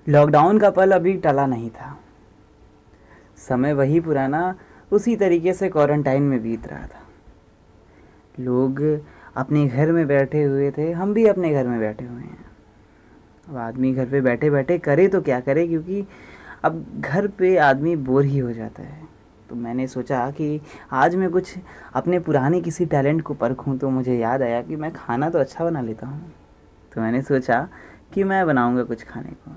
Lockdown का पल अभी टला नहीं था। समय वही पुराना उसी तरीके से क्वारंटाइन में बीत रहा था। लोग अपने घर में बैठे हुए थे, हम भी अपने घर में बैठे हुए हैं। अब आदमी घर पे बैठे बैठे करे तो क्या करे, क्योंकि अब घर पे आदमी बोर ही हो जाता है। तो मैंने सोचा कि आज मैं कुछ अपने पुराने किसी टैलेंट को परखूं। तो मुझे याद आया कि मैं खाना तो अच्छा बना लेता हूँ। तो मैंने सोचा कि मैं बनाऊंगा कुछ खाने को।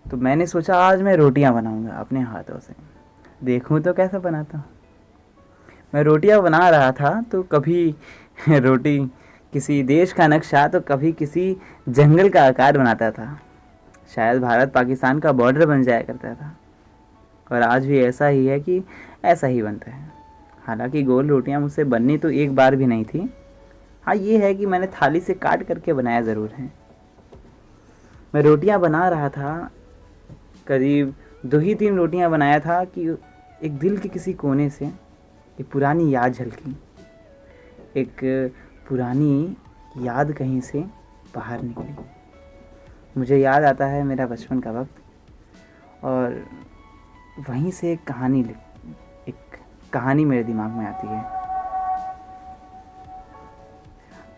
तो मैंने सोचा आज मैं रोटियां बनाऊंगा अपने हाथों से, देखूं तो कैसा बनाता हूँ। मैं रोटियां बना रहा था तो कभी रोटी किसी देश का नक्शा तो कभी किसी जंगल का आकार बनाता था। शायद भारत पाकिस्तान का बॉर्डर बन जाया करता था। और आज भी ऐसा ही है कि ऐसा ही बनता है। हालांकि गोल रोटियां मुझसे बननी तो एक बार भी नहीं थी। हाँ, ये है कि मैंने थाली से काट करके बनाया ज़रूर है। मैं रोटियां बना रहा था, करीब 2 ही 3 रोटियां बनाया था कि एक दिल के किसी कोने से एक पुरानी याद झलकी। एक पुरानी याद कहीं से बाहर निकली। मुझे याद आता है मेरा बचपन का वक्त, और वहीं से एक कहानी मेरे दिमाग में आती है।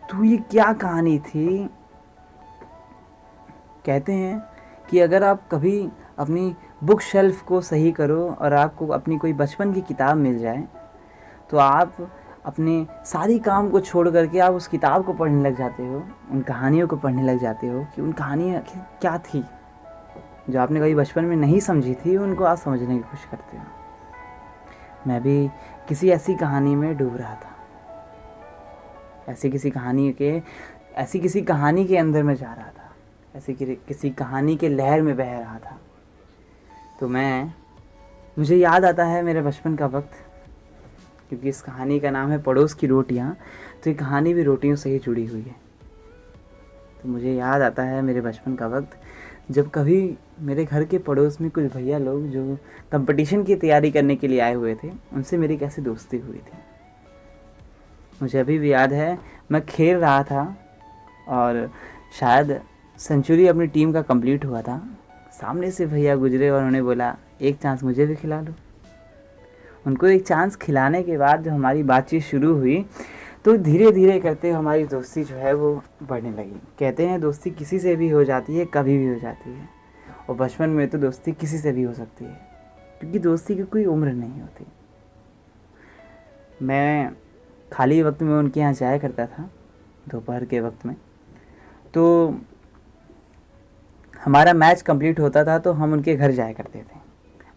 तो ये क्या कहानी थी? कहते हैं कि अगर आप कभी अपनी बुक शेल्फ को सही करो और आपको अपनी कोई बचपन की किताब मिल जाए, तो आप अपने सारी काम को छोड़ करके आप उस किताब को पढ़ने लग जाते हो, उन कहानियों को पढ़ने लग जाते हो कि उन कहानियाँ क्या थी जो आपने कभी बचपन में नहीं समझी थी, उनको आप समझने की कोशिश करते हो। मैं भी किसी ऐसी कहानी में डूब रहा था। ऐसी किसी कहानी के अंदर मैं जा रहा था। ऐसी किसी कहानी के लहर में बह रहा था। तो मुझे याद आता है मेरे बचपन का वक्त, क्योंकि इस कहानी का नाम है पड़ोस की रोटियां। तो ये कहानी भी रोटियों से ही जुड़ी हुई है। तो मुझे याद आता है मेरे बचपन का वक्त, जब कभी मेरे घर के पड़ोस में कुछ भैया लोग जो कंपटीशन की तैयारी करने के लिए आए हुए थे, उनसे मेरी कैसी दोस्ती हुई थी। मुझे अभी भी याद है, मैं खेल रहा था और शायद सेंचुरी अपनी टीम का कंप्लीट हुआ था। सामने से भैया गुजरे और उन्होंने बोला, एक चांस मुझे भी खिला लो। उनको एक चांस खिलाने के बाद जो हमारी बातचीत शुरू हुई, तो धीरे धीरे करते हमारी दोस्ती जो है वो बढ़ने लगी। कहते हैं दोस्ती किसी से भी हो जाती है, कभी भी हो जाती है। और बचपन में तो दोस्ती किसी से भी हो सकती है, क्योंकि दोस्ती की कोई उम्र नहीं होती। मैं खाली वक्त में उनके यहाँ जाया करता था, दोपहर के वक्त में। तो हमारा मैच कंप्लीट होता था तो हम उनके घर जाया करते थे।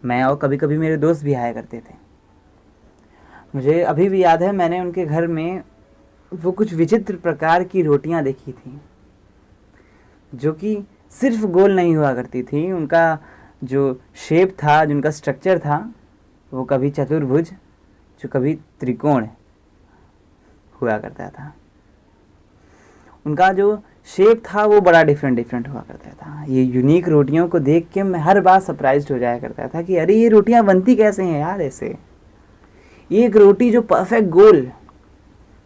मैं और कभी कभी मेरे दोस्त भी आया करते थे। मुझे अभी भी याद है, मैंने उनके घर में वो कुछ विचित्र प्रकार की रोटियां देखी थी, जो कि सिर्फ गोल नहीं हुआ करती थी। उनका जो शेप था, जो उनका स्ट्रक्चर था, वो कभी चतुर्भुज, जो कभी त्रिकोण हुआ करता था। उनका जो शेप था वो बड़ा डिफरेंट हुआ करता था। ये यूनिक रोटियों को देख के मैं हर बार सरप्राइज्ड हो जाया करता था कि अरे ये रोटियां बनती कैसे हैं यार ऐसे। एक रोटी जो परफेक्ट गोल,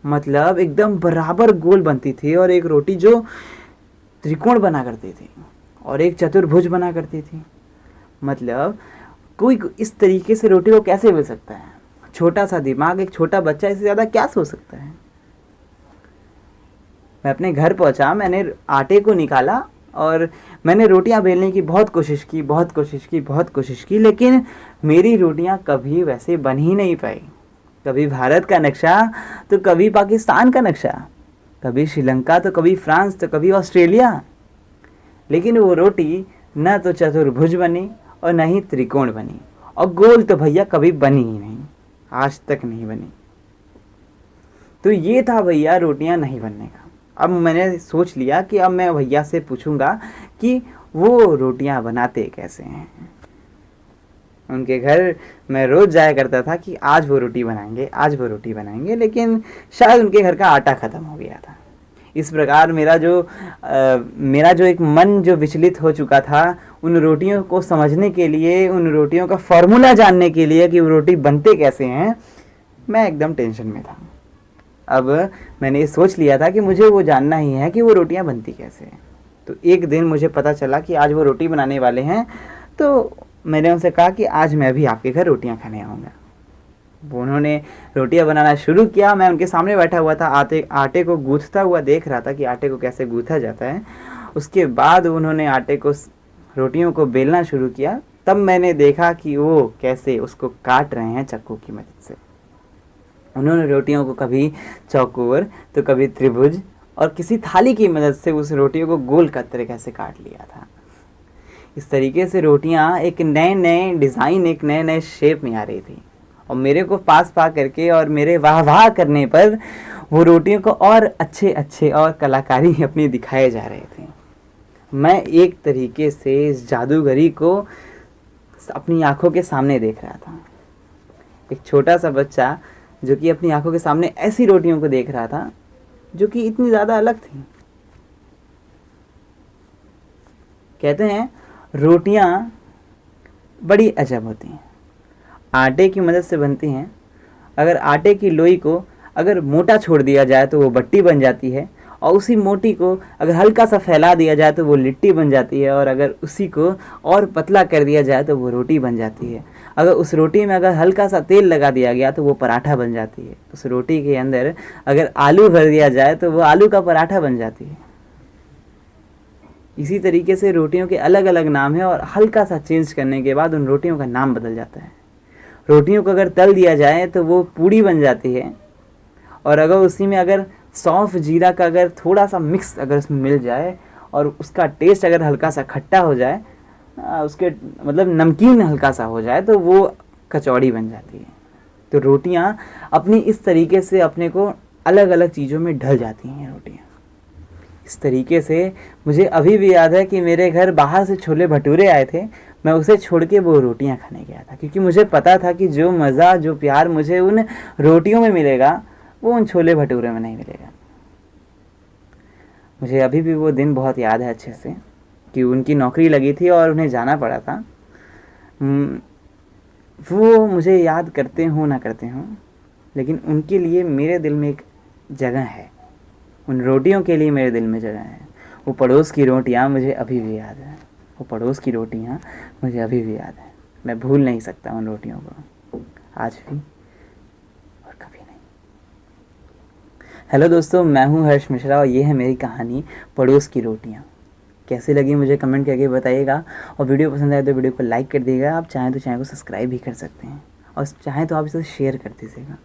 मतलब एकदम बराबर गोल बनती थी, और एक रोटी जो त्रिकोण बना करती थी, और एक चतुर्भुज बना करती थी। मतलब कोई इस तरीके से रोटी को कैसे बेल सकता है? छोटा सा दिमाग, एक छोटा बच्चा इससे ज़्यादा क्या सोच सकता है? मैं अपने घर पहुंचा, मैंने आटे को निकाला और मैंने रोटियां बेलने की बहुत कोशिश की, लेकिन मेरी रोटियां कभी वैसे बन ही नहीं पाई। कभी भारत का नक्शा तो कभी पाकिस्तान का नक्शा, कभी श्रीलंका तो कभी फ्रांस तो कभी ऑस्ट्रेलिया, लेकिन वो रोटी न तो चतुर्भुज बनी और न ही त्रिकोण बनी, और गोल तो भैया कभी बनी ही नहीं, आज तक नहीं बनी। तो ये था भैया रोटियां नहीं बनने का। अब मैंने सोच लिया कि अब मैं भैया से पूछूंगा कि वो रोटियां बनाते कैसे हैं। उनके घर मैं रोज़ जाया करता था कि आज वो रोटी बनाएंगे, लेकिन शायद उनके घर का आटा ख़त्म हो गया था। इस प्रकार मेरा जो एक मन जो विचलित हो चुका था उन रोटियों को समझने के लिए, उन रोटियों का फॉर्मूला जानने के लिए कि वो रोटी बनते कैसे हैं, मैं एकदम टेंशन में था। अब मैंने ये सोच लिया था कि मुझे वो जानना ही है कि वो रोटियां बनती कैसे हैं। तो एक दिन मुझे पता चला कि आज वो रोटी बनाने वाले हैं, तो मैंने उनसे कहा कि आज मैं भी आपके घर रोटियां खाने आऊँगा। वो उन्होंने रोटियां बनाना शुरू किया। मैं उनके सामने बैठा हुआ था, आटे को गूँथता हुआ देख रहा था कि आटे को कैसे गूँथा जाता है। उसके बाद उन्होंने आटे को, रोटियों को बेलना शुरू किया। तब मैंने देखा कि वो कैसे उसको काट रहे हैं चाकू की मदद से। उन्होंने रोटियों को कभी चौकोर तो कभी त्रिभुज और किसी थाली की मदद से उस रोटियों को गोल का तरीके से काट लिया था। इस तरीके से रोटियां एक नए नए डिज़ाइन, एक नए नए शेप में आ रही थी, और मेरे को पास पा करके और मेरे वाह वाह करने पर वो रोटियों को और अच्छे अच्छे और कलाकारी अपनी दिखाए जा रहे थे। मैं एक तरीके से इस जादूगरी को अपनी आंखों के सामने देख रहा था। एक छोटा सा बच्चा जो कि अपनी आंखों के सामने ऐसी रोटियों को देख रहा था जो कि इतनी ज़्यादा अलग थी। कहते हैं रोटियां बड़ी अजब होती हैं, आटे की मदद से बनती हैं। अगर आटे की लोई को अगर मोटा छोड़ दिया जाए तो वो बट्टी बन जाती है, और उसी मोटी को अगर हल्का सा फैला दिया जाए तो वो लिट्टी बन जाती है, और अगर उसी को और पतला कर दिया जाए तो वो रोटी बन जाती है। अगर उस रोटी में अगर हल्का सा तेल लगा दिया गया तो वो पराठा बन जाती है। उस रोटी के अंदर अगर आलू भर दिया जाए तो वो आलू का पराठा बन जाती है। इसी तरीके से रोटियों के अलग अलग नाम हैं, और हल्का सा चेंज करने के बाद उन रोटियों का नाम बदल जाता है। रोटियों को अगर तल दिया जाए तो वो पूड़ी बन जाती है, और अगर उसी में अगर सौंफ जीरा का अगर थोड़ा सा मिक्स अगर उसमें मिल जाए और उसका टेस्ट अगर हल्का सा खट्टा हो जाए, उसके मतलब नमकीन हल्का सा हो जाए, तो वो कचौड़ी बन जाती है। तो रोटियां अपनी इस तरीके से अपने को अलग अलग चीज़ों में ढल जाती हैं रोटियां। इस तरीके से मुझे अभी भी याद है कि मेरे घर बाहर से छोले भटूरे आए थे, मैं उसे छोड़ के वो रोटियां खाने गया था, क्योंकि मुझे पता था कि जो मज़ा, जो प्यार मुझे उन रोटियों में मिलेगा वो उन छोले भटूरे में नहीं मिलेगा। मुझे अभी भी वो दिन बहुत याद है अच्छे से, कि उनकी नौकरी लगी थी और उन्हें जाना पड़ा था। वो मुझे याद करते हों ना करते हों, लेकिन उनके लिए मेरे दिल में एक जगह है, उन रोटियों के लिए मेरे दिल में जगह है। वो पड़ोस की रोटियां मुझे अभी भी याद है, वो पड़ोस की रोटियां मुझे अभी भी याद है। मैं भूल नहीं सकता उन रोटियों को, आज भी और कभी नहीं। हेलो दोस्तों, मैं हूं हर्ष मिश्रा, और ये है मेरी कहानी पड़ोस की रोटियां। कैसी लगी मुझे कमेंट करके बताइएगा, और वीडियो पसंद आए तो वीडियो को लाइक कर दीजिएगा। आप चाहें तो चैनल को सब्सक्राइब भी कर सकते हैं, और चाहें तो आप इसे शेयर कर दीजिएगा।